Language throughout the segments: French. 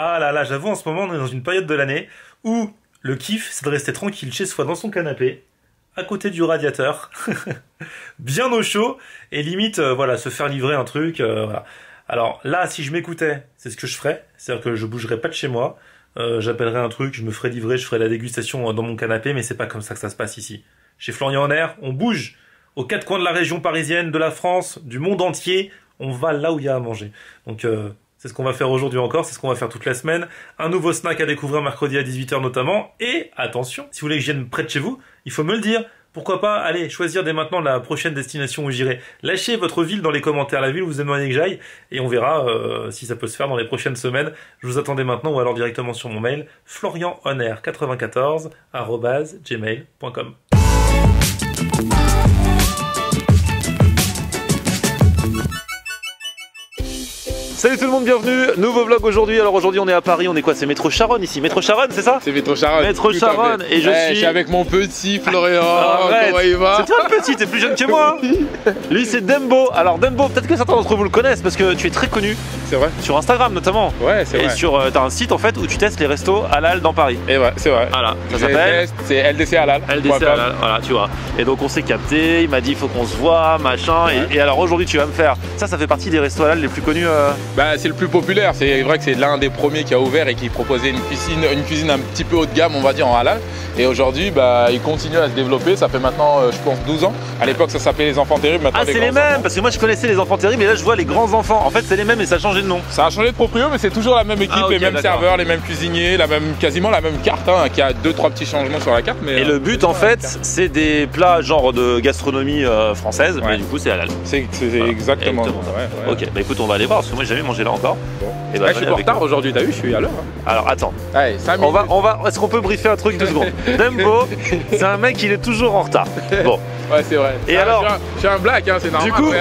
Ah là là, j'avoue, en ce moment, on est dans une période de l'année où le kiff, c'est de rester tranquille chez soi dans son canapé, à côté du radiateur, bien au chaud, et limite, voilà, se faire livrer un truc. Voilà. Alors là, si je m'écoutais, c'est ce que je ferais. C'est-à-dire que je bougerais pas de chez moi, j'appellerais un truc, je me ferais livrer, je ferais la dégustation dans mon canapé, mais c'est pas comme ça que ça se passe ici. Chez Florian Aunert, on bouge aux quatre coins de la région parisienne, de la France, du monde entier, on va là où il y a à manger. Donc c'est ce qu'on va faire aujourd'hui encore, c'est ce qu'on va faire toute la semaine. Un nouveau snack à découvrir mercredi à 18 h notamment. Et attention, si vous voulez que je vienne près de chez vous, il faut me le dire. Pourquoi pas, allez, choisir dès maintenant la prochaine destination où j'irai. Lâchez votre ville dans les commentaires, la ville où vous aimeriez que j'aille, et on verra si ça peut se faire dans les prochaines semaines. Je vous attendais maintenant, ou alors directement sur mon mail, florianaunert94@gmail.com. Salut tout le monde, bienvenue, nouveau vlog aujourd'hui. Alors aujourd'hui on est à Paris, on est quoi? C'est métro Charonne ici, métro Charonne c'est ça? C'est métro Charonne. Métro Charonne et je suis avec mon petit Florian, comment il va? C'est toi le petit, t'es plus jeune que moi. Lui c'est Dembo. Alors Dembo, peut-être que certains d'entre vous le connaissent parce que tu es très connu. C'est vrai. Sur Instagram notamment. Ouais, c'est vrai. Et sur, t'as un site en fait où tu testes les restos halal dans Paris. Et ouais, c'est vrai. Voilà, ça s'appelle c'est LDC Halal. LDC Halal, voilà, tu vois. Et donc on s'est capté, il m'a dit il faut qu'on se voit, machin. Ouais. Et alors aujourd'hui tu vas me faire, ça fait partie des restos halal les plus connus. Bah c'est le plus populaire. C'est vrai que c'est l'un des premiers qui a ouvert et qui proposait une cuisine un petit peu haut de gamme, on va dire, en halal. Et aujourd'hui, bah, il continue à se développer. Ça fait maintenant, je pense, 12 ans. À l'époque, ça s'appelait les Enfants Terribles. Maintenant, c'est les mêmes, parce que moi je connaissais les Enfants Terribles, et là je vois les Grands Enfants. En fait, c'est les mêmes, et ça a changé de nom. Ça a changé de proprio, mais c'est toujours la même équipe, les mêmes serveurs, les mêmes cuisiniers, quasiment la même carte, hein, qui a 2-3 petits changements sur la carte. Mais, et le but, en fait, c'est des plats genre de gastronomie française, mais du coup, c'est halal. C'est exactement ça. Ok, bah écoute, on va aller voir, parce que moi j'ai jamais mangé là encore. Bon. Et bah, je suis en retard aujourd'hui, t'as vu, je suis à l'heure. Hein. Alors attends, allez, est-ce qu'on peut briefer un truc 2 secondes? Dembo, c'est un mec, il est toujours en retard. Bon. Ouais, c'est vrai. Et alors, je suis un black, hein, c'est normal. Du coup,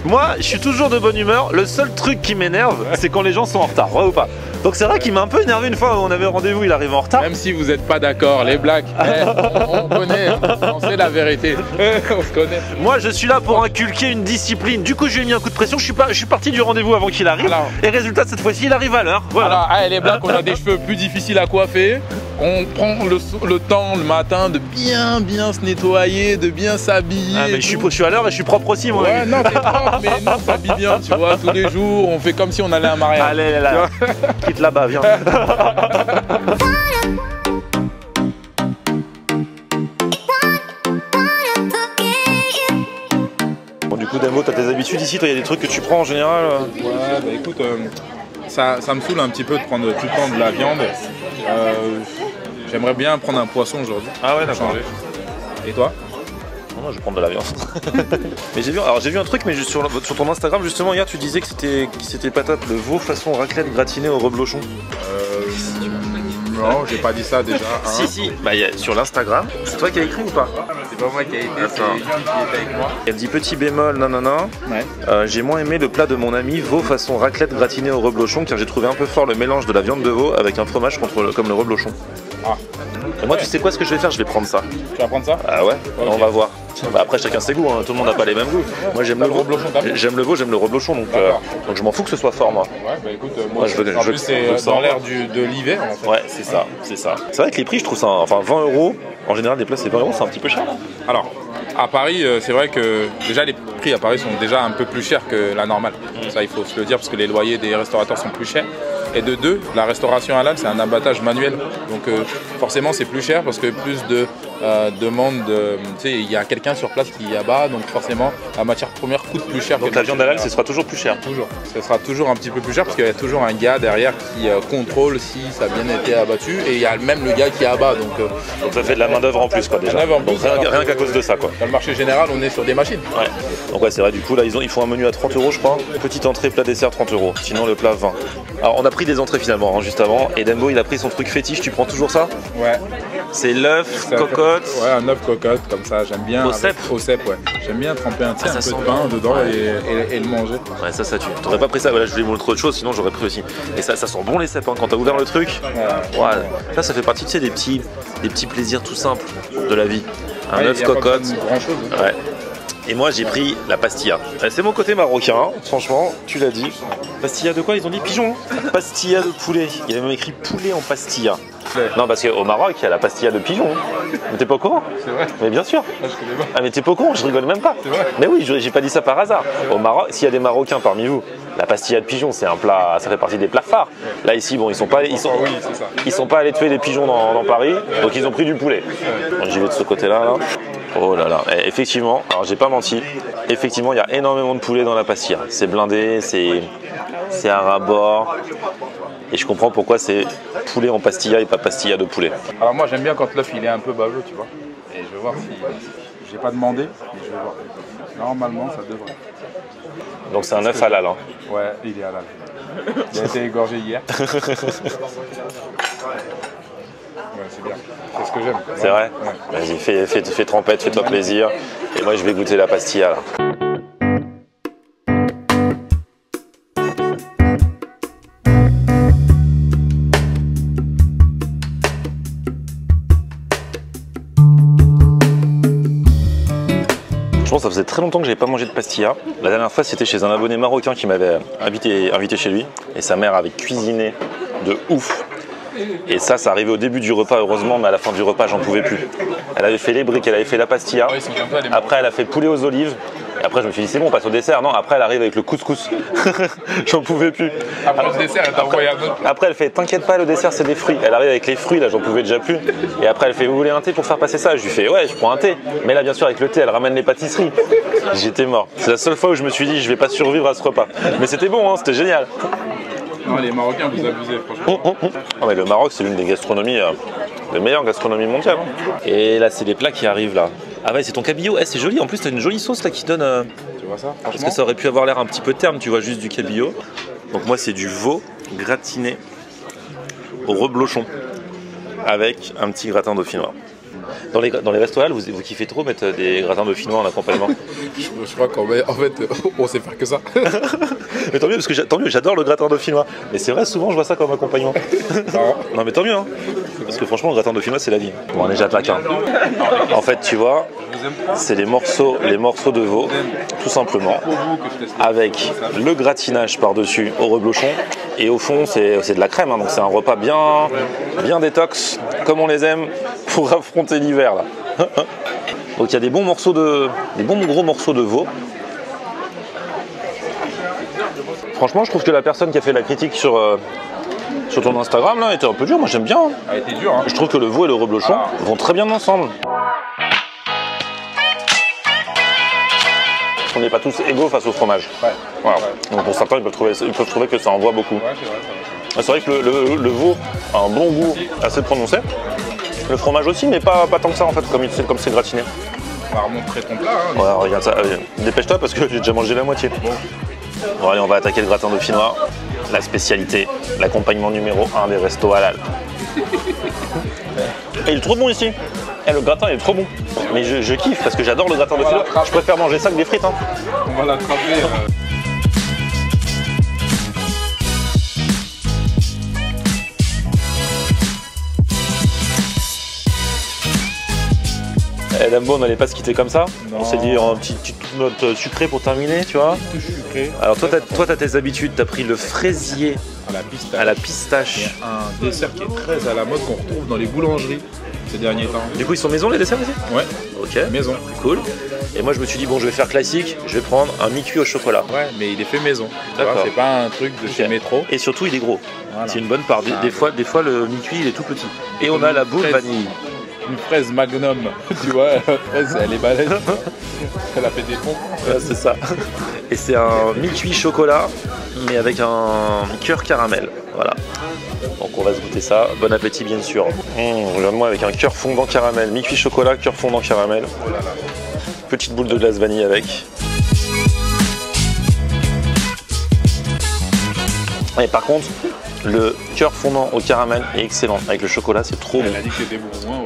moi, je suis toujours de bonne humeur. Le seul truc qui m'énerve, c'est quand les gens sont en retard, vrai ou pas? Donc c'est vrai qu'il m'a un peu énervé une fois où on avait rendez-vous, il arrive en retard. Même si vous n'êtes pas d'accord, les blacks, on connaît, on sait la vérité, on se connaît. Moi je suis là pour inculquer une discipline, du coup je lui ai mis un coup de pression, je suis parti du rendez-vous avant qu'il arrive. Alors, et résultat cette fois-ci il arrive à l'heure. Voilà. Alors les blacks, on a des cheveux plus difficiles à coiffer, on prend le temps le matin de bien se nettoyer, de bien s'habiller. Ah mais je suis à l'heure et je suis propre aussi moi. Ouais non t'es propre mais nous on s'habille bien tu vois, tous les jours, on fait comme si on allait à un mariage. Allez là. Quitte là-bas, viens. Bon, du coup, Dembo, t'as tes habitudes ici, toi, il y a des trucs que tu prends en général Ouais, bah écoute, ça me saoule un petit peu de prendre tout le temps de la viande. J'aimerais bien prendre un poisson aujourd'hui. Ah ouais, d'accord. Et toi? Non, je vais prendre de la viande. Mais j'ai vu un truc, mais sur ton Instagram justement hier, tu disais que c'était patate, le veau façon raclette gratinée au reblochon. Non, j'ai pas dit ça déjà. Hein. Si, bah, sur l'Instagram, c'est toi qui as écrit ou pas? C'est pas moi qui a écrit, c'est Julie qui était avec moi. Elle dit petit bémol, non. Ouais. J'ai moins aimé le plat de mon ami, veau façon raclette gratinée au reblochon, car j'ai trouvé un peu fort le mélange de la viande de veau avec un fromage comme le reblochon. Ah. Et moi, tu sais quoi, ce que je vais faire? Je vais prendre ça. Tu vas prendre ça? Ah ouais, okay. On va voir. Bah après, chacun ses goûts, hein. Tout le monde n'a pas les mêmes goûts. Moi, j'aime le reblochon. J'aime le veau, j'aime le reblochon, donc je m'en fous que ce soit fort, moi. Ouais, bah écoute, moi, c'est dans l'air de l'hiver, en fait. Ouais, c'est ça. C'est vrai que les prix, je trouve ça, enfin 20 €, en général, des plats, c'est 20 €, c'est un petit peu cher, là. Alors, à Paris, c'est vrai que déjà les prix à Paris sont déjà un peu plus chers que la normale. Ça, il faut se le dire, parce que les loyers des restaurateurs sont plus chers. Et de deux, la restauration halal, c'est un abattage manuel. Donc forcément, c'est plus cher parce que plus de demande, tu sais, il y a quelqu'un sur place qui abat, donc forcément, la matière première coûte plus cher. Donc la viande halal, ce sera toujours plus cher? Toujours. Ce sera toujours un petit peu plus cher parce qu'il y a toujours un gars derrière qui contrôle si ça a bien été abattu, et il y a même le gars qui abat. Donc ça fait de la main d'œuvre en plus, quoi, déjà. Donc rien qu'à cause de ça, quoi. Dans le marché général, on est sur des machines. Ouais. Donc ouais, c'est vrai, du coup, là, ils font un menu à 30 €, je crois. Petite entrée, plat dessert, 30 €. Sinon, le plat, 20. Alors, on a pris des entrées finalement, hein, juste avant. Et Dembo, il a pris son truc fétiche. Tu prends toujours ça? Ouais. C'est l'œuf, cocotte. Ouais, un œuf cocotte, comme ça, j'aime bien. Au cèpe? Au cèpe, ouais. J'aime bien tremper un peu de pain dedans et le manger. Ouais, ça tue. T'aurais pas pris ça? Voilà, je voulais vous montrer autre chose, sinon j'aurais pris aussi. Et ça sent bon les cèpes, hein, quand t'as ouvert le truc. Ouais. Ça fait partie, tu sais, des petits plaisirs tout simples de la vie. Un œuf cocotte. Grand chose. Ouais. Et moi j'ai pris la pastilla. C'est mon côté marocain, franchement, tu l'as dit. Pastilla de quoi? Ils ont dit pigeon. Pastilla de poulet. Il y avait même écrit poulet en pastilla. Ouais. Non, parce qu'au Maroc, il y a la pastilla de pigeon. Mais t'es pas au courant? C'est vrai. Mais bien sûr. Ah, je connais pas. Ah mais t'es pas au courant, je rigole même pas. C'est vrai. Mais oui, j'ai pas dit ça par hasard. Au Maroc, s'il y a des Marocains parmi vous, la pastilla de pigeon, c'est un plat, ça fait partie des plats phares. Là ici, bon, ils sont pas allés tuer les pigeons dans Paris, donc ils ont pris du poulet. Donc, j'y vais de ce côté-là. Là. Oh là là. Et effectivement, alors j'ai pas menti. Effectivement, il y a énormément de poulet dans la pastilla. C'est blindé, c'est à ras-bord. Et je comprends pourquoi c'est poulet en pastilla et pas pastilla de poulet. Alors moi j'aime bien quand l'œuf il est un peu baveux, tu vois. Et je vais voir si... J'ai pas demandé, mais je vais voir. Normalement ça devrait. Donc c'est un œuf halal. Hein. Ouais, il est halal. Il a été égorgé hier. Ouais, c'est bien. C'est ce que j'aime. C'est vrai? Ouais. Vas-y, fais trempette, fais-toi plaisir. Et moi je vais goûter la pastilla là. Je pense que ça faisait très longtemps que j'avais pas mangé de pastilla. La dernière fois, c'était chez un abonné marocain qui m'avait invité chez lui. Et sa mère avait cuisiné de ouf. Et ça arrivait au début du repas, heureusement, mais à la fin du repas, j'en pouvais plus. Elle avait fait les briques, elle avait fait la pastilla. Ouais, après, elle a fait poulet aux olives. Et après, je me suis dit, c'est bon, on passe au dessert. Non, après, elle arrive avec le couscous. J'en pouvais plus. Après le dessert, elle t'a envoyé un autre. Après, elle fait, t'inquiète pas, le dessert, c'est des fruits. Elle arrive avec les fruits, là, j'en pouvais déjà plus. Et après, elle fait, vous voulez un thé pour faire passer ça? Je lui fais, ouais, je prends un thé. Mais là, bien sûr, avec le thé, elle ramène les pâtisseries. J'étais mort. C'est la seule fois où je me suis dit, je vais pas survivre à ce repas. Mais c'était bon, hein, c'était génial. Non, les Marocains, vous abusez, franchement. Oh, mais le Maroc, c'est l'une des gastronomies, les meilleures gastronomies mondiales. Et là, c'est les plats qui arrivent là. Ah ouais, c'est ton cabillaud. C'est joli. En plus, t'as une jolie sauce là qui donne. Tu vois ça? Parce que ça aurait pu avoir l'air un petit peu terne, tu vois, juste du cabillaud. Donc moi, c'est du veau gratiné au reblochon avec un petit gratin dauphinois. Dans les restaurants, vous kiffez trop mettre des gratins dauphinois en accompagnement? Je crois qu'en fait, on sait faire que ça. Mais tant mieux, parce que tant mieux, j'adore le gratin dauphinois. Mais c'est vrai, souvent je vois ça comme accompagnement. Non mais tant mieux, hein. Parce que franchement, le gratin dauphinois, c'est la vie. Bon, on est déjà taquin. En fait, tu vois, c'est les morceaux de veau, tout simplement, avec le gratinage par-dessus au reblochon. Et au fond, c'est de la crème, hein, donc c'est un repas bien détox, comme on les aime, pour affronter l'hiver là. Donc il y a des bons gros morceaux de veau. Franchement, je trouve que la personne qui a fait la critique sur ton Instagram là était un peu dure. Moi j'aime bien. Hein. Elle était dure. Hein. Je trouve que le veau et le reblochon vont très bien ensemble. On n'est pas tous égaux face au fromage. Ouais. Voilà. Donc pour certains, ils peuvent trouver que ça envoie beaucoup. Ouais, c'est vrai que le veau a un bon goût assez prononcé. Le fromage aussi, mais pas tant que ça en fait, comme c'est gratiné. On va remontrer ton plat. Hein, ouais, regarde ça. Dépêche-toi parce que j'ai déjà mangé la moitié. Bon, allez, on va attaquer le gratin dauphinois. La spécialité, l'accompagnement numéro 1 des restos halal. Et il est trop bon ici. Et le gratin il est trop bon. Mais je kiffe parce que j'adore le gratin dauphinois. Je préfère manger ça que des frites. Hein. On va l'attraper. Eh Dambo, on n'allait pas se quitter comme ça. Non. On s'est dit une petite note sucrée pour terminer, tu vois. Tout sucré. Alors toi, t'as tes habitudes, t'as pris le fraisier à la pistache. C'est un dessert qui est très à la mode qu'on retrouve dans les boulangeries ces derniers temps. Du coup, ils sont maison les desserts aussi? Ouais. Ok. Maison. Cool. Et moi, je me suis dit, bon, je vais faire classique, je vais prendre un mi-cuit au chocolat. Ouais, mais il est fait maison. D'accord. C'est pas un truc de chez Métro. Et surtout, il est gros. Voilà. C'est une bonne part. Des fois, le mi-cuit, il est tout petit. Et on a la boule vanille. Une fraise magnum, tu vois, la fraise elle est balèze, elle a fait des ponts. Ouais, c'est ça. Et c'est un mi-cuit chocolat, mais avec un cœur caramel. Voilà. Donc on va se goûter ça. Bon appétit bien sûr. Regarde-moi avec un cœur fondant caramel. Mi-cuit chocolat, cœur fondant caramel. Petite boule de glace vanille avec. Et par contre, le cœur fondant au caramel est excellent. Avec le chocolat, c'est trop bon. Elle a dit que c'était bon, voilà.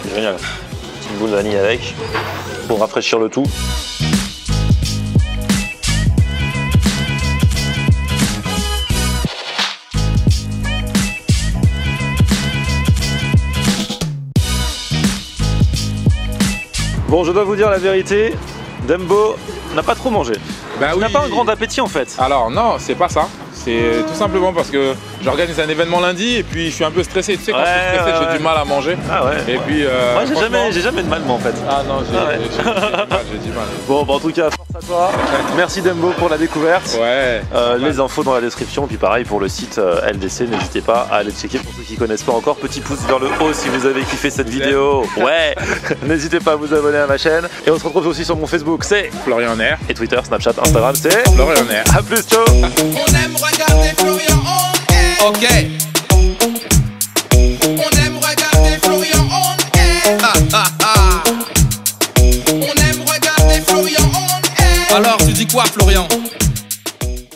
C'est génial. Petite boule de vanille avec, pour rafraîchir le tout. Bon, je dois vous dire la vérité, Dembo n'a pas trop mangé. Bah Il n'a pas un grand appétit en fait. Alors non, c'est pas ça. C'est tout simplement parce que j'organise un événement lundi et puis je suis un peu stressé. Tu sais, quand je suis stressé, j'ai du mal à manger. Ah ouais. Et puis. Moi, j'ai jamais de mal, moi en fait. Ah non, j'ai du mal. Bon, bah, en tout cas, force à toi. Merci Dembo pour la découverte. Ouais. Les infos dans la description. Puis pareil pour le site LDC, n'hésitez pas à aller checker pour ceux qui connaissent pas encore. Petit pouce vers le haut si vous avez kiffé cette vidéo. Ouais. N'hésitez pas à vous abonner à ma chaîne. Et on se retrouve aussi sur mon Facebook, c'est Florian Air. Et Twitter, Snapchat, Instagram, c'est Florian Air. A plus, ciao. On aime regarder Florian on air. Ok. On aime regarder Florian on air. On aime regarder Florian on air. Alors tu dis quoi Florian?